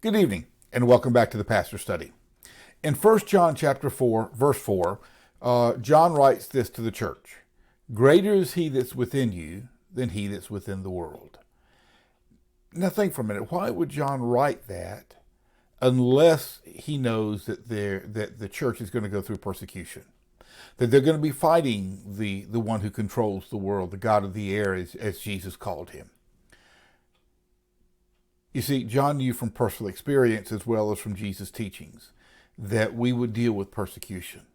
Good evening, and welcome back to the Pastor Study. In 1 John chapter 4, verse 4, John writes this to the church. Greater is he that's within you than he that's within the world. Now think for a minute. Why would John write that unless he knows that the church is going to go through persecution? That they're going to be fighting the one who controls the world, the God of the air, as Jesus called him. You see, John knew from personal experience as well as from Jesus' teachings that we would deal with persecution.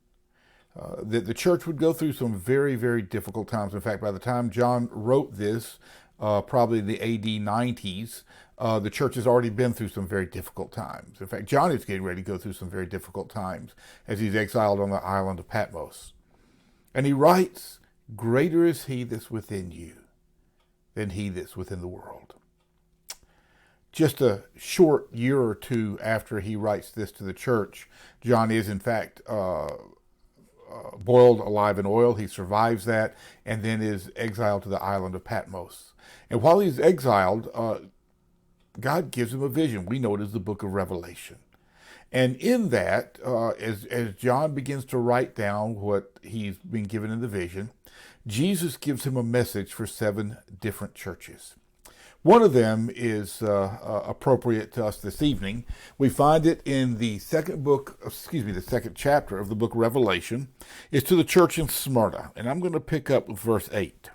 That the church would go through some very, very difficult times. In fact, by the time John wrote this, probably the AD 90s, the church has already been through some very difficult times. In fact, John is getting ready to go through some very difficult times as he's exiled on the island of Patmos. And he writes, greater is he that's within you than he that's within the world. Just a short year or two after he writes this to the church, John is in fact boiled alive in oil. He survives that and then is exiled to the island of Patmos. And while he's exiled, God gives him a vision. We know it as the book of Revelation. And in that, as John begins to write down what he's been given in the vision, Jesus gives him a message for 7 different churches. One of them is appropriate to us this evening. We find it in the second chapter of the book of Revelation. It's to the church in Smyrna. And I'm going to pick up with verse 8.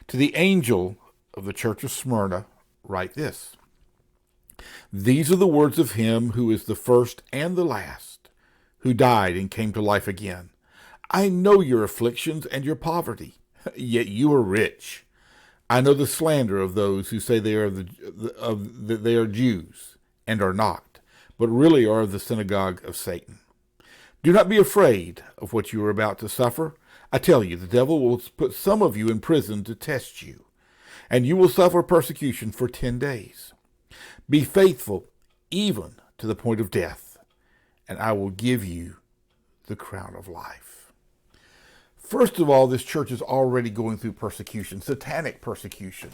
To the angel of the church of Smyrna, write this. These are the words of him who is the first and the last, who died and came to life again. I know your afflictions and your poverty, yet you are rich. I know the slander of those who say they are they are Jews and are not, but really are of the synagogue of Satan. Do not be afraid of what you are about to suffer. I tell you, the devil will put some of you in prison to test you, and you will suffer persecution for 10 days. Be faithful even to the point of death, and I will give you the crown of life. First of all, this church is already going through persecution, satanic persecution.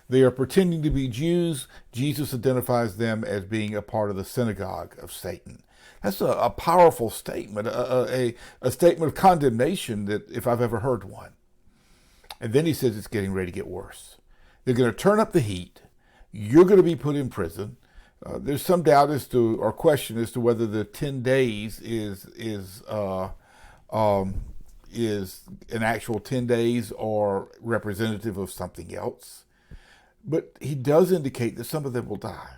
They are pretending to be Jews. Jesus identifies them as being a part of the synagogue of Satan. That's a powerful statement, a statement of condemnation that if I've ever heard one. And then he says it's getting ready to get worse. They're going to turn up the heat. You're going to be put in prison. There's some doubt as to, or question as to whether the 10 days is an actual 10 days or representative of something else. But he does indicate that some of them will die.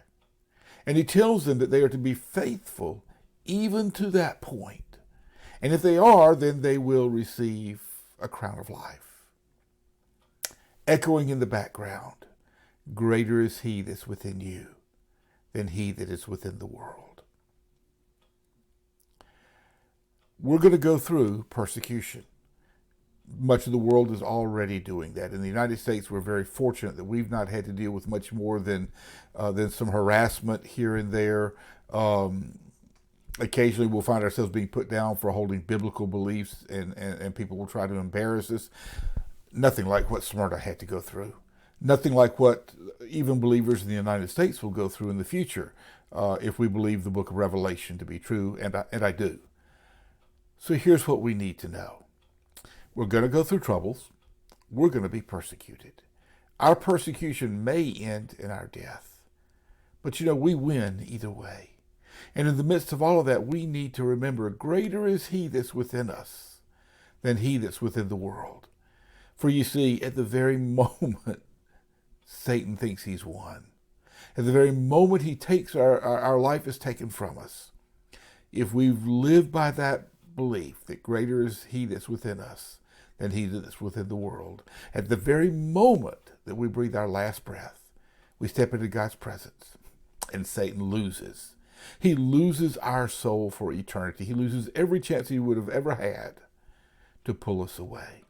And he tells them that they are to be faithful even to that point. And if they are, then they will receive a crown of life. Echoing in the background, greater is he that's within you than he that is within the world. We're going to go through persecution. Much of the world is already doing that. In the United States, we're very fortunate that we've not had to deal with much more than some harassment here and there. Occasionally, we'll find ourselves being put down for holding biblical beliefs, and people will try to embarrass us. Nothing like what Smyrna had to go through. Nothing like what even believers in the United States will go through in the future if we believe the book of Revelation to be true, and I do. So here's what we need to know. We're going to go through troubles. We're going to be persecuted. Our persecution may end in our death. But we win either way. And in the midst of all of that, we need to remember, greater is he that's within us than he that's within the world. For you see, at the very moment Satan thinks he's won, at the very moment he takes our life is taken from us, if we've lived by that belief that greater is he that's within us than he that's within the world, at the very moment that we breathe our last breath, we step into God's presence, and Satan loses. He loses our soul for eternity. He loses every chance he would have ever had to pull us away.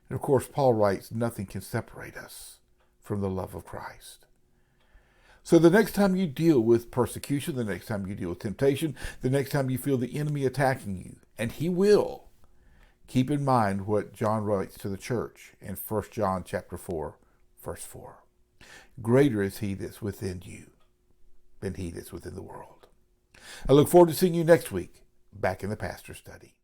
And of course, Paul writes, nothing can separate us from the love of Christ. So the next time you deal with persecution, the next time you deal with temptation, the next time you feel the enemy attacking you, and he will, keep in mind what John writes to the church in 1 John chapter 4, verse 4. Greater is he that's within you than he that's within the world. I look forward to seeing you next week back in the Pastor Study.